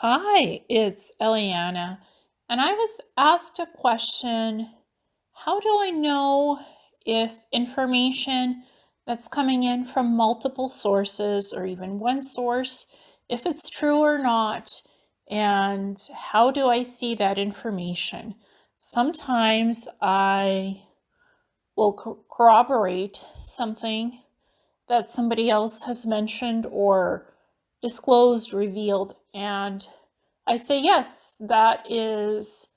Hi, it's Ileana, and I was asked a question. How do I know if information that's coming in from multiple sources or even one source, if it's true or not? And how do I see that information? Sometimes I will corroborate something that somebody else has mentioned or disclosed, revealed, and I say, yes, that is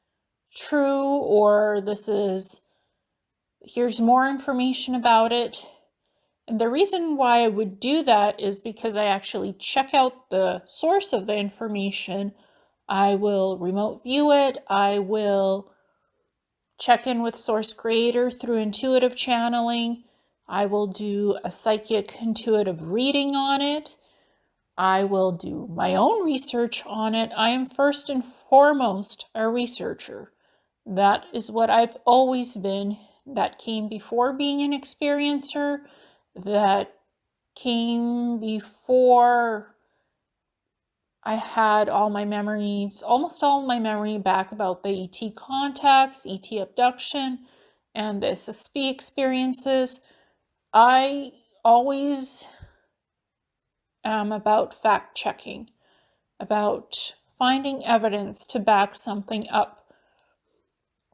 true, or here's more information about it. And the reason why I would do that is because I actually check out the source of the information. I will remote view it. I will check in with source creator through intuitive channeling. I will do a psychic intuitive reading on it. I will do my own research on it. I am first and foremost a researcher. That is what I've always been. That came before being an experiencer. That came before I had all my memories, almost all my memory back about the ET contacts, ET abduction, and the SSP experiences. I always am about fact checking, about finding evidence to back something up.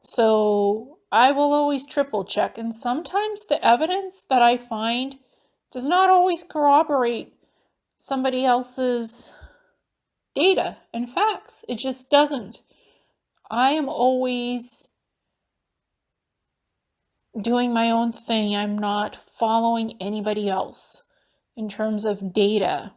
So I will always triple check, and sometimes the evidence that I find does not always corroborate somebody else's data and facts. It just doesn't. I am always doing my own thing. I'm not following anybody else in terms of data.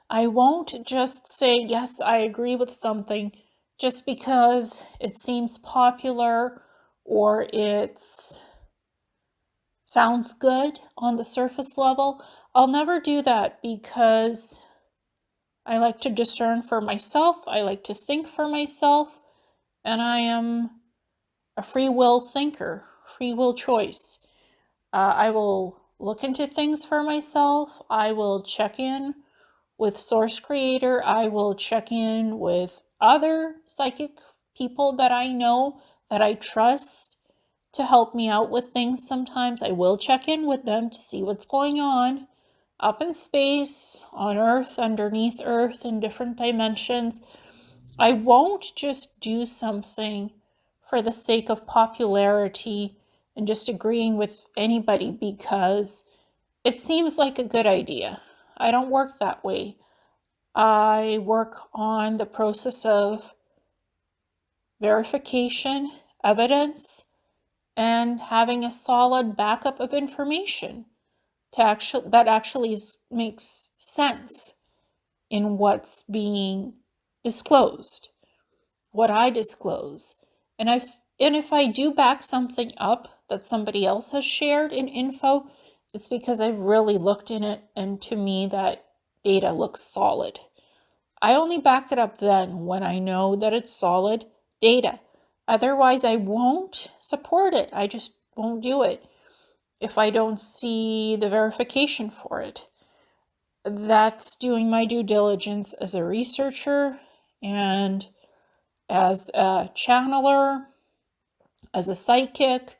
I won't just say, yes, I agree with something just because it seems popular or it sounds good on the surface level. I'll never do that because I like to discern for myself. I like to think for myself, and I am a free will thinker, free will choice. I will look into things for myself. I will check in with source creator. I will check in with other psychic people that I know, that I trust, to help me out with things. Sometimes I will check in with them to see what's going on up in space, on Earth, underneath Earth, in different dimensions. I won't just do something for the sake of popularity and just agreeing with anybody because it seems like a good idea. I don't work that way. I work on the process of verification, evidence, and having a solid backup of information that actually makes sense in what's being disclosed, what I disclose. And if I do back something up that somebody else has shared in info, it's because I've really looked in it, and to me that data looks solid. I only back it up then when I know that it's solid data. Otherwise, I won't support it. I just won't do it if I don't see the verification for it. That's doing my due diligence as a researcher and as a channeler, as a psychic,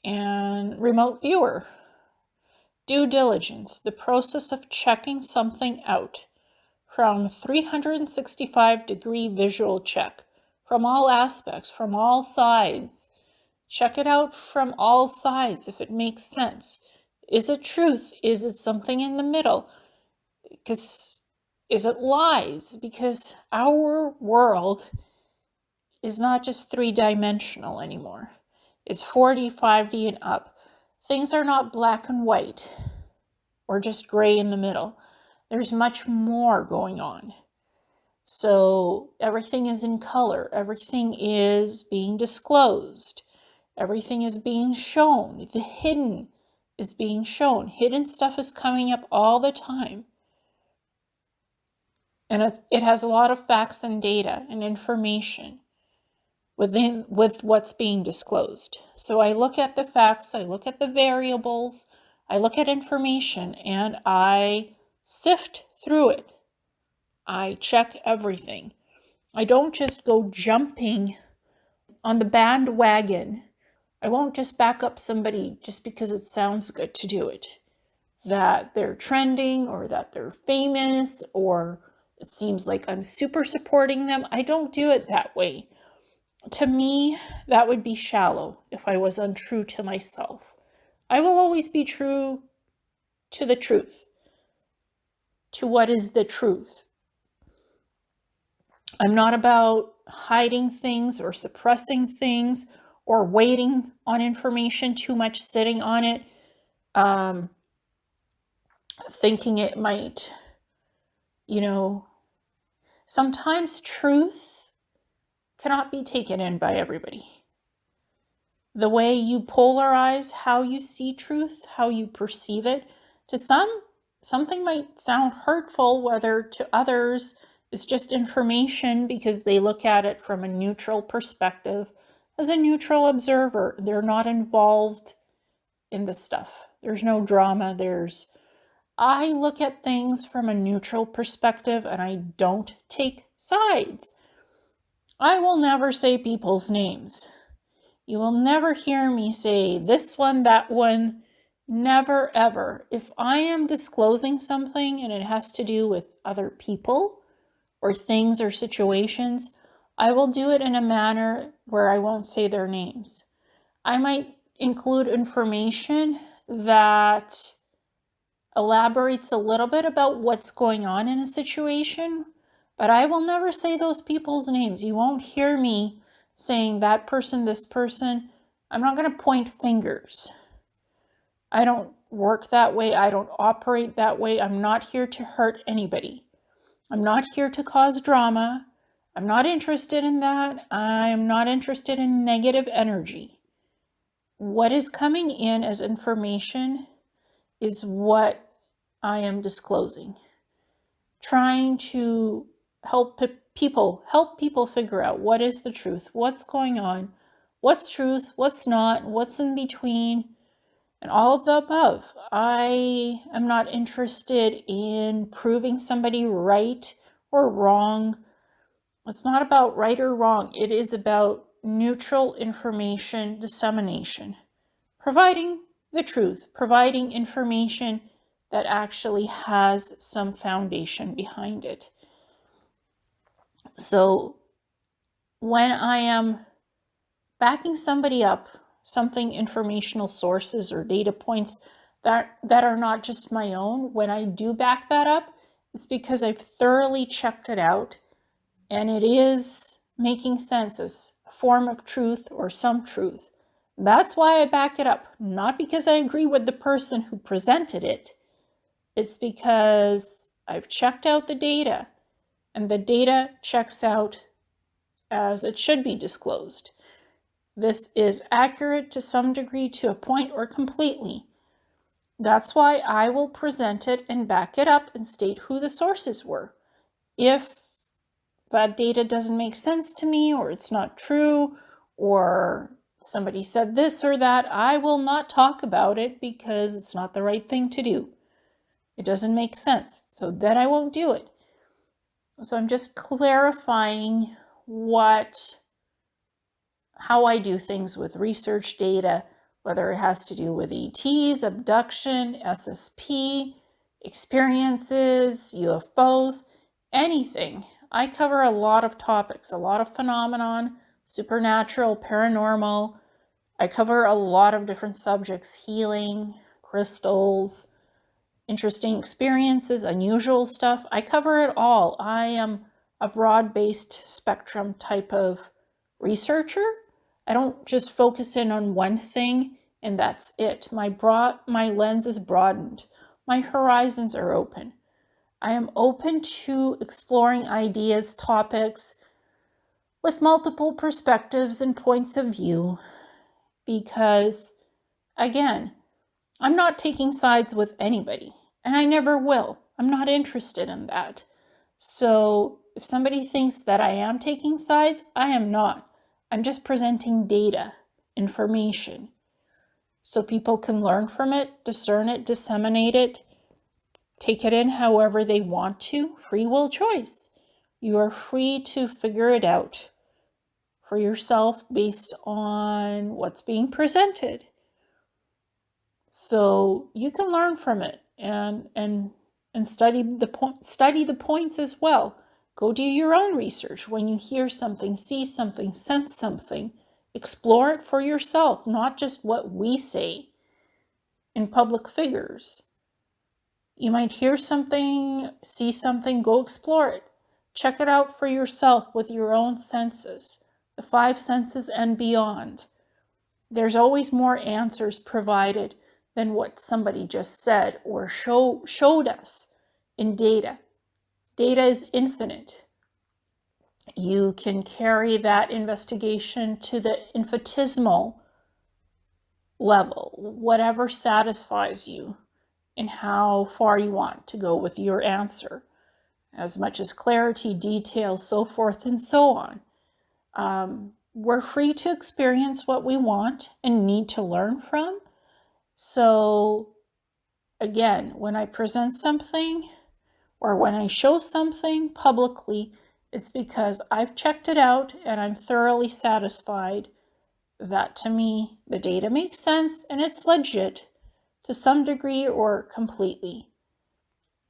and remote viewer. Due diligence, the process of checking something out from 365-degree visual check from all aspects, from all sides. Check it out from all sides if it makes sense. Is it truth? Is it something in the middle? Because is it lies? Because our world is not just three-dimensional anymore. It's 4D, 5D, and up. Things are not black and white or just gray in the middle. There's much more going on. So everything is in color. Everything is being disclosed. Everything is being shown. The hidden is being shown. Hidden stuff is coming up all the time. And it has a lot of facts and data and information with what's being disclosed. So I look at the facts, I look at the variables, I look at information, and I sift through it. I check everything. I don't just go jumping on the bandwagon. I won't just back up somebody just because it sounds good to do it. That they're trending or that they're famous or it seems like I'm super supporting them. I don't do it that way. To me, that would be shallow if I was untrue to myself. I will always be true to the truth, to what is the truth. I'm not about hiding things or suppressing things or waiting on information too much, sitting on it, thinking it might, sometimes truth cannot be taken in by everybody. The way you polarize how you see truth, how you perceive it, to some, something might sound hurtful, whether to others it's just information because they look at it from a neutral perspective. As a neutral observer, they're not involved in the stuff. There's no drama. I look at things from a neutral perspective and I don't take sides. I will never say people's names. You will never hear me say this one, that one. Never, ever. If I am disclosing something and it has to do with other people or things or situations, I will do it in a manner where I won't say their names. I might include information that elaborates a little bit about what's going on in a situation, but I will never say those people's names. You won't hear me saying that person, this person. I'm not going to point fingers. I don't work that way. I don't operate that way. I'm not here to hurt anybody. I'm not here to cause drama. I'm not interested in that. I'm not interested in negative energy. What is coming in as information is what I am disclosing. Trying to help people figure out what is the truth, what's going on, what's truth, what's not, what's in between, and all of the above. I am not interested in proving somebody right or wrong. It's not about right or wrong. It is about neutral information dissemination. Providing the truth, providing information that actually has some foundation behind it. So when I am backing somebody up, something informational sources or data points that are not just my own, when I do back that up, it's because I've thoroughly checked it out and it is making sense as a form of truth or some truth. That's why I back it up, not because I agree with the person who presented it. It's because I've checked out the data and the data checks out as it should be disclosed. This is accurate to some degree, to a point, or completely. That's why I will present it and back it up and state who the sources were. If that data doesn't make sense to me, or it's not true, or somebody said this or that, I will not talk about it because it's not the right thing to do. It doesn't make sense. So then I won't do it. So I'm just clarifying how I do things with research data, whether it has to do with ETs, abduction, SSP, experiences, UFOs, anything. I cover a lot of topics, a lot of phenomenon, supernatural, paranormal. I cover a lot of different subjects, healing, crystals, interesting experiences, unusual stuff. I cover it all. I am a broad-based spectrum type of researcher. I don't just focus in on one thing and that's it. My lens is broadened. My horizons are open. I am open to exploring ideas, topics with multiple perspectives and points of view because, again, I'm not taking sides with anybody and I never will. I'm not interested in that. So if somebody thinks that I am taking sides, I am not. I'm just presenting data, information, so people can learn from it, discern it, disseminate it, take it in however they want to. Free will choice. You are free to figure it out for yourself based on what's being presented. So you can learn from it and study the points as well. Go do your own research. When you hear something, see something, sense something, explore it for yourself, not just what we say in public figures. You might hear something, see something, go explore it. Check it out for yourself with your own senses, the 5 senses and beyond. There's always more answers provided than what somebody just said or showed us in data. Data is infinite. You can carry that investigation to the infinitesimal level, whatever satisfies you and how far you want to go with your answer, as much as clarity, detail, so forth and so on. We're free to experience what we want and need to learn from. So again, when I present something or when I show something publicly, it's because I've checked it out and I'm thoroughly satisfied that to me the data makes sense and it's legit to some degree or completely.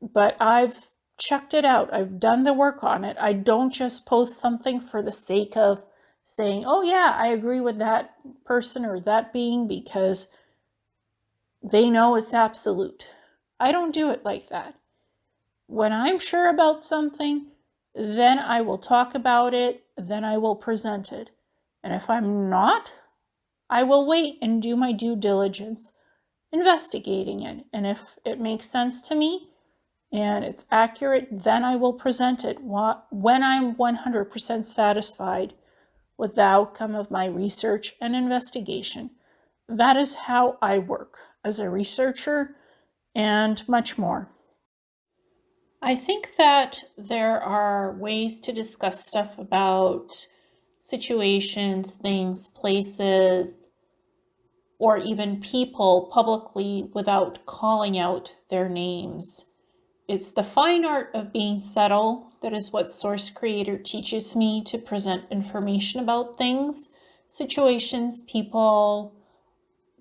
But I've checked it out. I've done the work on it. I don't just post something for the sake of saying, oh yeah, I agree with that person or that being because they know it's absolute. I don't do it like that. When I'm sure about something, then I will talk about it, then I will present it. And if I'm not, I will wait and do my due diligence investigating it. And if it makes sense to me and it's accurate, then I will present it when I'm 100% satisfied with the outcome of my research and investigation. That is how I work as a researcher and much more. I think that there are ways to discuss stuff about situations, things, places, or even people publicly without calling out their names. It's the fine art of being subtle. That is what Source Creator teaches me to present information about things, situations, people,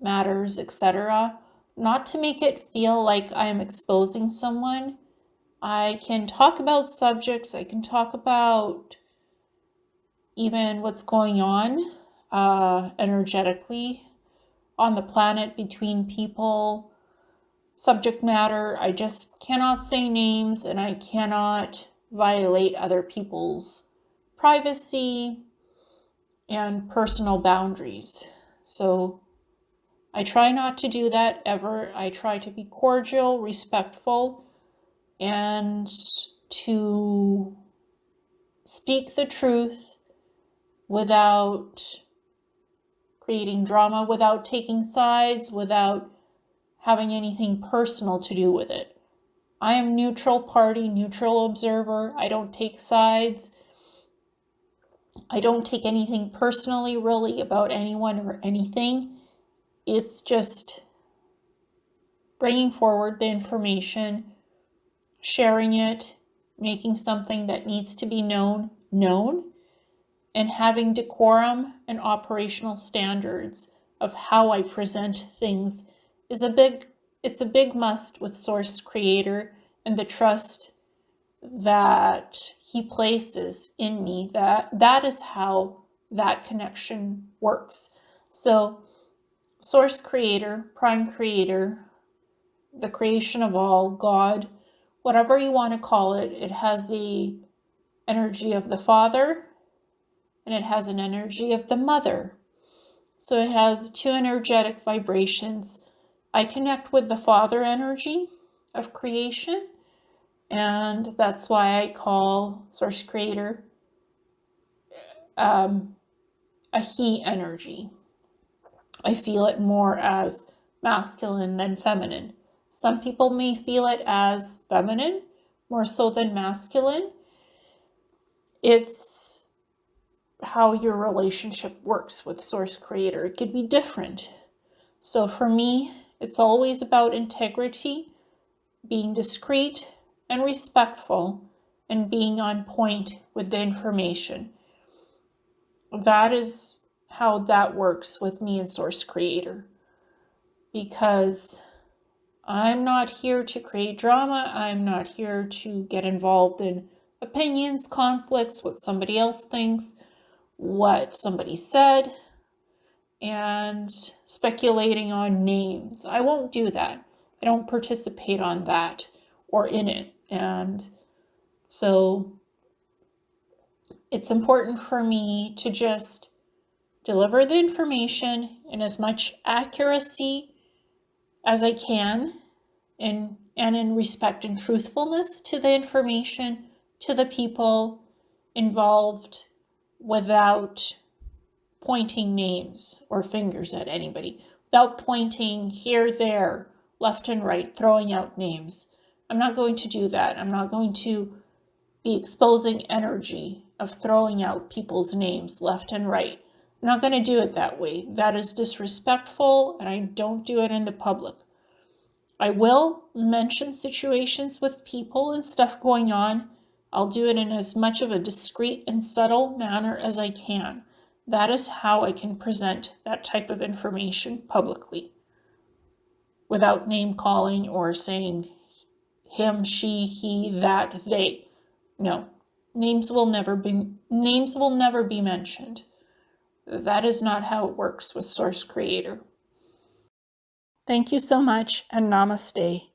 matters, etc. Not to make it feel like I am exposing someone. I can talk about subjects, I can talk about even what's going on energetically on the planet between people, subject matter. I just cannot say names and I cannot violate other people's privacy and personal boundaries. So I try not to do that ever. I try to be cordial, respectful, and to speak the truth without creating drama, without taking sides, without having anything personal to do with it. I am neutral party, neutral observer. I don't take sides. I don't take anything personally, really, about anyone or anything. It's just bringing forward the information, sharing it, making something that needs to be known, and having decorum and operational standards of how I present things is it's a big must with Source Creator and the trust that he places in me. That is how that connection works. So Source Creator, Prime Creator, the creation of all, God, whatever you want to call it, it has the energy of the Father and it has an energy of the Mother. So it has 2 energetic vibrations. I connect with the Father energy of creation, and that's why I call Source Creator a he energy. I feel it more as masculine than feminine. Some people may feel it as feminine, more so than masculine. It's how your relationship works with Source Creator. It could be different. So for me, it's always about integrity, being discreet and respectful, and being on point with the information. That is how that works with me and Source Creator. Because I'm not here to create drama. I'm not here to get involved in opinions, conflicts, what somebody else thinks, what somebody said, and speculating on names. I won't do that. I don't participate on that or in it. And so it's important for me to just deliver the information in as much accuracy as I can, and in respect and truthfulness to the information, to the people involved, without pointing names or fingers at anybody, without pointing here, there, left and right, throwing out names. I'm not going to do that. I'm not going to be exposing energy of throwing out people's names left and right. I'm not going to do it that way. That is disrespectful, and I don't do it in the public. I will mention situations with people and stuff going on. I'll do it in as much of a discreet and subtle manner as I can. That is how I can present that type of information publicly without name calling or saying him, she, he, that, they. No, names will never be mentioned. That is not how it works with Source Creator. Thank you so much, and namaste.